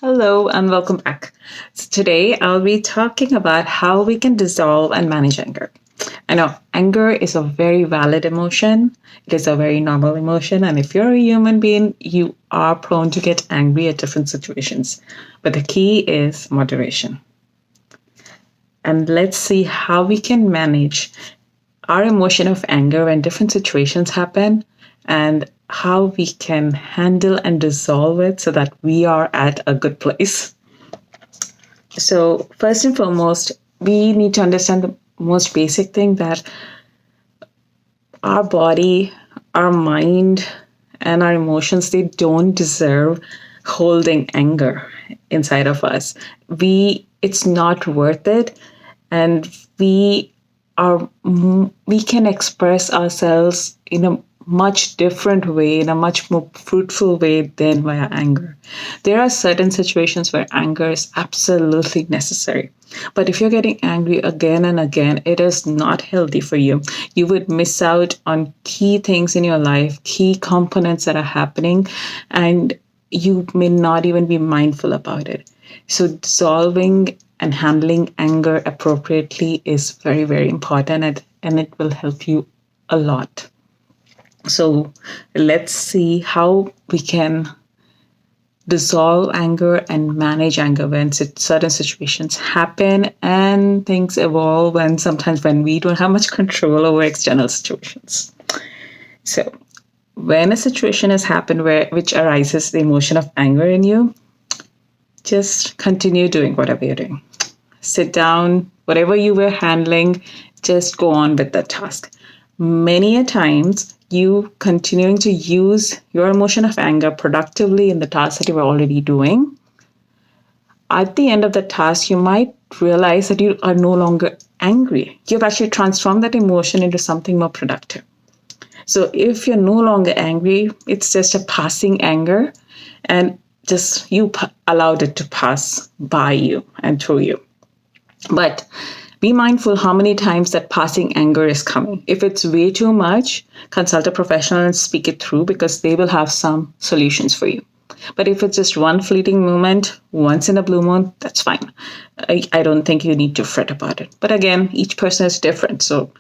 Hello and welcome back. So today I'll be talking about how we can dissolve and manage anger. I know anger is a very valid emotion. It is a very normal emotion. And if you're a human being, you are prone to get angry at different situations. But the key is moderation. And let's see how we can manage our emotion of anger when different situations happen and how we can handle and resolve it so that we are at a good place. So, first and foremost, we need to understand the most basic thing that our body, our mind, and our emotions, they don't deserve holding anger inside of us. It's not worth it. And are, we can express ourselves in a much different way, in a much more fruitful way than via anger. There are certain situations where anger is absolutely necessary. But if you're getting angry again and again, it is not healthy for you. You would miss out on key things in your life, key components that are happening, and you may not even be mindful about it. So, dissolving and handling anger appropriately is very, very important, and it will help you a lot. So let's see how we can dissolve anger and manage anger when certain situations happen and things evolve, and sometimes when we don't have much control over external situations. So when a situation has happened which arises the emotion of anger in you, just continue doing whatever you're doing. Sit down, whatever you were handling, just go on with the task. Many a times, you continuing to use your emotion of anger productively in the task that you were already doing, at the end of the task, you might realize that you are no longer angry. You've actually transformed that emotion into something more productive. So if you're no longer angry, it's just a passing anger, and just you allowed it to pass by you and through you. But be mindful how many times that passing anger is coming. If it's way too much, consult a professional and speak it through, because they will have some solutions for you. But if it's just one fleeting moment, once in a blue moon, that's fine. I don't think you need to fret about it. But again, each person is different. So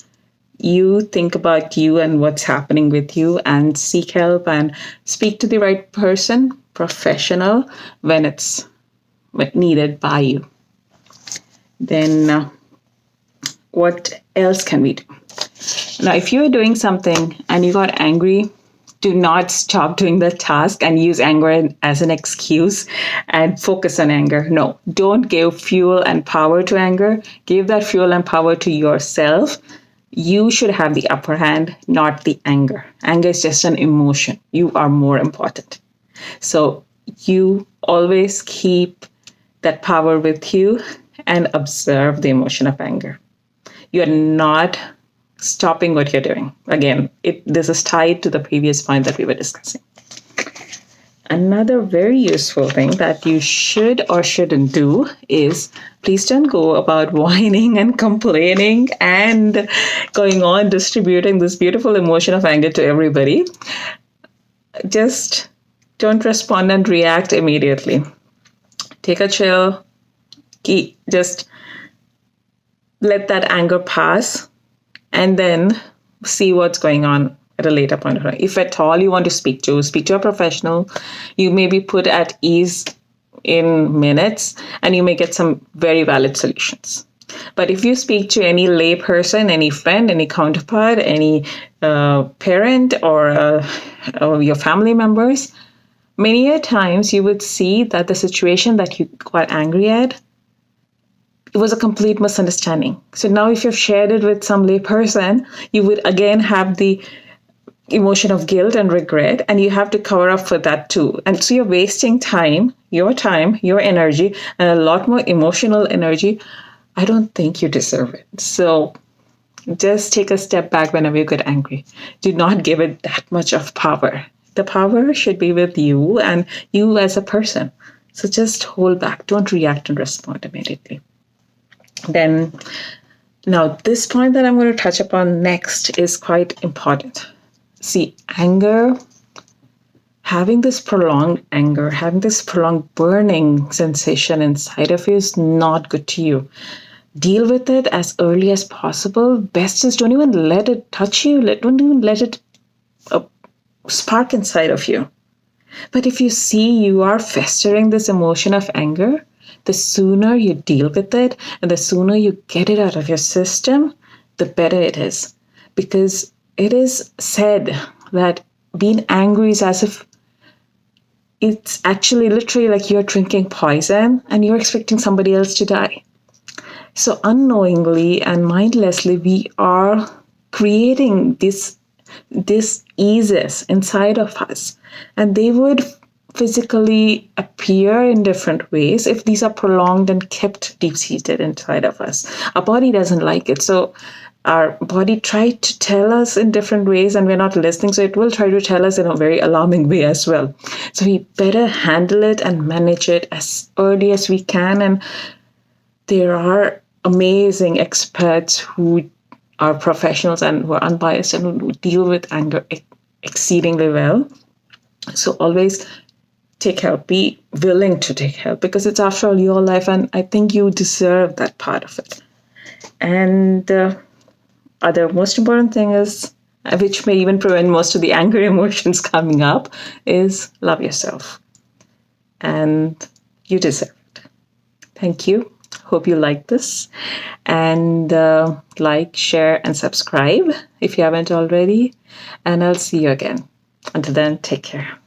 you think about you and what's happening with you and seek help and speak to the right person, professional, when it's needed by you. Then what else can we do? Now, if you're doing something and you got angry, do not stop doing the task and use anger as an excuse and focus on anger. No, don't give fuel and power to anger. Give that fuel and power to yourself. You should have the upper hand, not the anger. Anger is just an emotion. You are more important. So you always keep that power with you and observe the emotion of anger. You're not stopping what you're doing. Again, this is tied to the previous point that we were discussing. Another very useful thing that you should or shouldn't do is please don't go about whining and complaining and going on distributing this beautiful emotion of anger to everybody. Just don't respond and react immediately. Take a chill. Just let that anger pass and then see what's going on at a later point of time. If at all you want to speak to a professional. You may be put at ease in minutes and you may get some very valid solutions. But if you speak to any lay person, any friend, any counterpart, any parent or your family members, many a times you would see that the situation that you got angry at, it was a complete misunderstanding. So now if you've shared it with some lay person, you would again have the emotion of guilt and regret, and you have to cover up for that too. And so you're wasting time, your energy, and a lot more emotional energy. I don't think you deserve it. So just take a step back whenever you get angry. Do not give it that much of power. The power should be with you and you as a person. So just hold back. Don't react and respond immediately. Then, now this point that I'm going to touch upon next is quite important. See, anger having this prolonged anger, having this prolonged burning sensation inside of you is not good to you. Deal with it as early as possible. Best is don't even let it touch you. Don't even let it spark inside of you. But if you see you are festering this emotion of anger, the sooner you deal with it and the sooner you get it out of your system, the better it is. Because it is said that being angry is as if it's actually literally like you're drinking poison and you're expecting somebody else to die. So unknowingly and mindlessly, we are creating this eases inside of us, and they would physically appear in different ways if these are prolonged and kept deep-seated inside of us. Our body doesn't like it, so our body tried to tell us in different ways and we're not listening, so it will try to tell us in a very alarming way as well. So we better handle it and manage it as early as we can. And there are amazing experts who are professionals and who are unbiased and who deal with anger exceedingly well. So always take help, be willing to take help, because it's after all your life and I think you deserve that part of it. And other most important thing is, which may even prevent most of the anger emotions coming up, is love yourself. And you deserve it. Thank you. Hope you like this. And like, share, and subscribe if you haven't already. And I'll see you again. Until then, take care.